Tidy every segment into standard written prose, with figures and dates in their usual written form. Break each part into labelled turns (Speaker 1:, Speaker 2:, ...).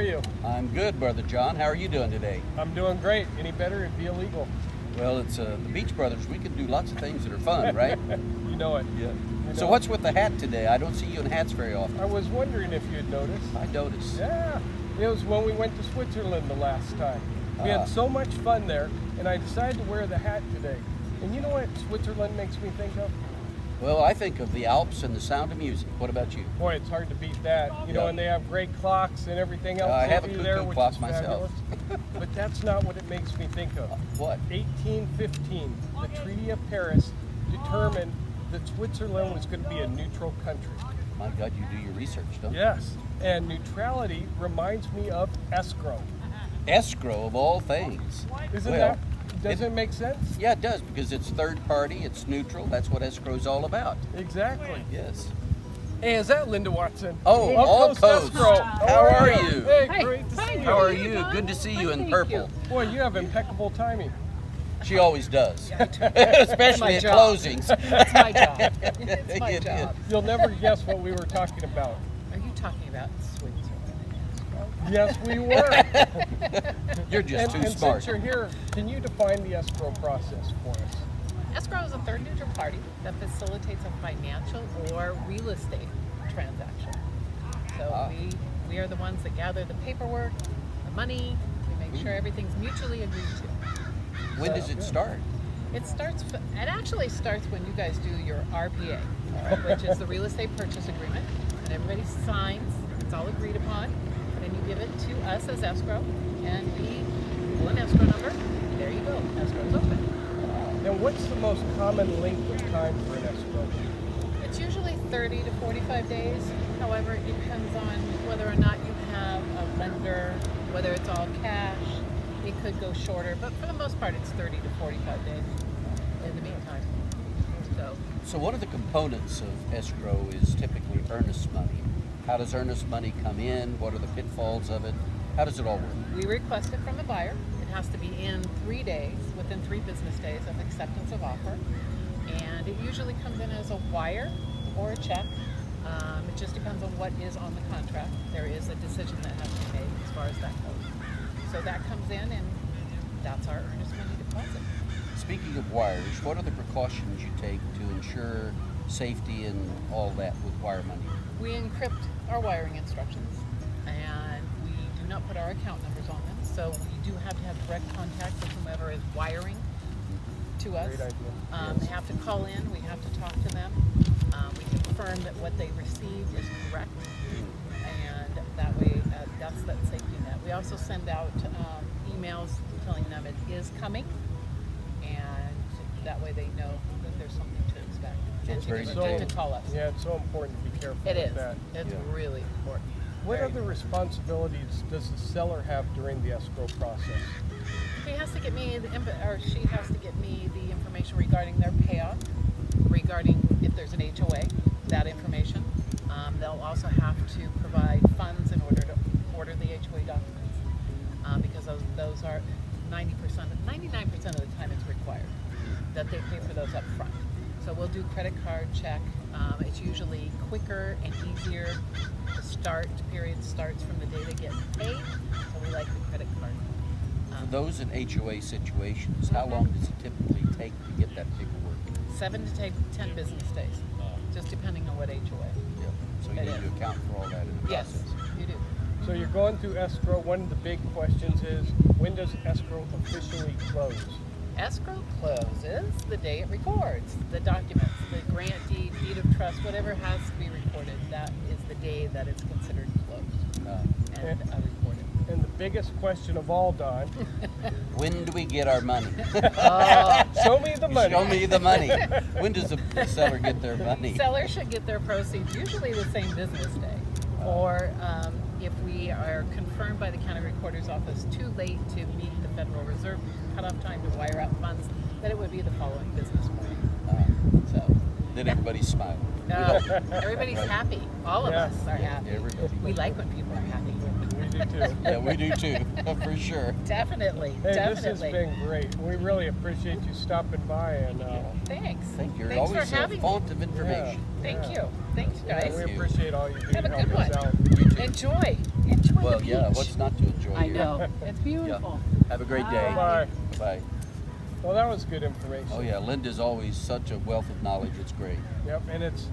Speaker 1: you?
Speaker 2: I'm good, Brother John. How are you doing today?
Speaker 1: I'm doing great. Any better, it'd be illegal.
Speaker 2: Well, it's the Beach Brothers. We can do lots of things that are fun, right?
Speaker 1: You know it.
Speaker 2: Yeah.
Speaker 1: You
Speaker 2: So
Speaker 1: know
Speaker 2: what's with the hat today? I don't see you in hats very often.
Speaker 1: I was wondering if you'd noticed.
Speaker 2: I noticed.
Speaker 1: Yeah, it was when we went to Switzerland the last time. We had so much fun there, and I decided to wear the hat today. And you know what Switzerland makes me think of?
Speaker 2: Well, I think of the Alps and the sound of music. What about you?
Speaker 1: Boy, it's hard to beat that. You know, and they have great clocks and everything else.
Speaker 2: I have a
Speaker 1: over
Speaker 2: cuckoo
Speaker 1: there, which
Speaker 2: clock
Speaker 1: is
Speaker 2: myself.
Speaker 1: fabulous. But that's not what it makes me think of.
Speaker 2: What?
Speaker 1: 1815, the Treaty of Paris determined that Switzerland was going to be a neutral country.
Speaker 2: My God, you do your research, don't you?
Speaker 1: Yes, and neutrality reminds me of escrow.
Speaker 2: Escrow, of all things.
Speaker 1: Doesn't it make sense?
Speaker 2: Yeah, it does, because it's third party, it's neutral. That's what escrow's all about.
Speaker 1: Exactly.
Speaker 2: Yes.
Speaker 1: Hey, is that Linda Watson?
Speaker 2: Oh,
Speaker 1: Up
Speaker 2: all
Speaker 1: Coast
Speaker 2: Coast.
Speaker 1: Escrow.
Speaker 2: How are you?
Speaker 1: Hey, great to see you.
Speaker 2: How are you? Good to see you in purple.
Speaker 1: Boy, you have impeccable timing.
Speaker 2: She always does, especially at closings.
Speaker 3: It's my job. It's my
Speaker 2: It
Speaker 3: job.
Speaker 1: You'll never guess what we were talking about.
Speaker 3: Are you talking about Switzerland?
Speaker 1: Yes, we were.
Speaker 2: You're just too
Speaker 1: and
Speaker 2: smart.
Speaker 1: Since you're here, can you define the escrow process for us?
Speaker 3: Escrow is a third neutral party that facilitates a financial or real estate transaction. So we are the ones that gather the paperwork, the money, we make sure everything's mutually agreed to.
Speaker 2: When does it start?
Speaker 3: It actually starts when you guys do your RPA, which is the real estate purchase agreement, and everybody signs, it's all agreed upon. Then you give it to us as escrow, and we pull an escrow number. There you go, escrow's open.
Speaker 1: And what's the most common length of time for an escrow?
Speaker 3: It's usually 30 to 45 days. However, it depends on whether or not you have a lender, whether it's all cash. It could go shorter, but for the most part, it's 30 to 45 days in the meantime.
Speaker 2: So one of the components of escrow is typically earnest money. How does earnest money come in? What are the pitfalls of it? How does it all work?
Speaker 3: We request it from the buyer. It has to be in 3 days, within 3 business days of acceptance of offer. And it usually comes in as a wire or a check. It just depends on what is on the contract. There is a decision that has to be made as far as that goes. So that comes in, and that's our earnest money deposit.
Speaker 2: Speaking of wires, what are the precautions you take to ensure safety and all that with wire money?
Speaker 3: We encrypt our wiring instructions, and we do not put our account numbers on them. So we do have to have direct contact with whomever is wiring to us.
Speaker 1: Great idea.
Speaker 3: They have to call in. We have to talk to them. We confirm that what they received is correct, and that way, that's that safety net. We also send out emails telling them it is coming, and that way they know that there's something to expect. And to call us.
Speaker 1: Yeah, it's so important to be careful
Speaker 3: It
Speaker 1: with
Speaker 3: is.
Speaker 1: that.
Speaker 3: It's really important.
Speaker 1: What other responsibilities does the seller have during the escrow process?
Speaker 3: He has to get me, or she has to get me the information regarding their payoff, regarding if there's an HOA, that information. They'll also have to provide funds in order to order the HOA documents, because those are 99% of the time it's required that they pay for those up front. So we'll do credit card check. It's usually quicker and easier. The period starts from the day they get paid, so we like the credit card.
Speaker 2: For those in HOA situations, how long does it typically take to get that paperwork?
Speaker 3: 7 to 10 business days, just depending on what HOA.
Speaker 2: Yeah. So you need to account for all that in the
Speaker 3: Yes,
Speaker 2: process.
Speaker 3: you do.
Speaker 1: So you're going through escrow. One of the big questions is, when does escrow officially close?
Speaker 3: Escrow closes the day it records the documents, the grant deed, deed of trust, whatever has to be recorded. That is the day that it's considered closed and recorded.
Speaker 1: And the biggest question of all, Don,
Speaker 2: When do we get our money?
Speaker 1: show me the money.
Speaker 2: Show me the money. When does the seller get their money?
Speaker 3: Sellers should get their proceeds usually the same business day, or if we are confirmed by the county recorder's office too late to meet the Federal Reserve cutoff time to wire out funds, then it would be the following business morning.
Speaker 2: Then everybody's smiling.
Speaker 3: No, everybody's happy. All of us are happy.
Speaker 2: Everybody.
Speaker 3: We like when people are happy.
Speaker 1: We do too.
Speaker 2: Yeah, we do too, for sure.
Speaker 3: Definitely,
Speaker 1: Hey,
Speaker 3: definitely.
Speaker 1: this has been great. We really appreciate you stopping by, and
Speaker 3: Thanks.
Speaker 2: Thank you. You're
Speaker 3: Thanks for
Speaker 2: always a
Speaker 3: having me.
Speaker 2: font of information.
Speaker 3: Thank you. Thanks, guys.
Speaker 1: we appreciate all you do
Speaker 3: Have
Speaker 1: to
Speaker 3: a
Speaker 1: help
Speaker 3: good
Speaker 1: us
Speaker 3: one.
Speaker 1: out.
Speaker 2: You too.
Speaker 3: Enjoy
Speaker 2: Well,
Speaker 3: the beach.
Speaker 2: yeah, what's not to enjoy
Speaker 3: I
Speaker 2: here?
Speaker 3: know. It's beautiful.
Speaker 2: Have a great day.
Speaker 1: Bye.
Speaker 2: Bye.
Speaker 1: Well, that was good information.
Speaker 2: Oh yeah, Linda's always such a wealth of knowledge. It's great.
Speaker 1: Yep, and it's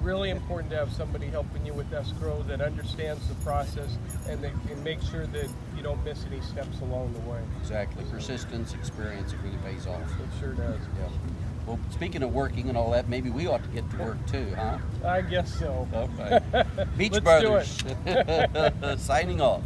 Speaker 1: really important to have somebody helping you with escrow that understands the process and that can make sure that you don't miss any steps along the way.
Speaker 2: Exactly. Persistence, experience, it really pays off.
Speaker 1: It sure does.
Speaker 2: Yeah. Well, speaking of working and all that, maybe we ought to get to work too, huh?
Speaker 1: I guess so.
Speaker 2: Okay. Beach
Speaker 1: Let's do
Speaker 2: Brothers. Signing off.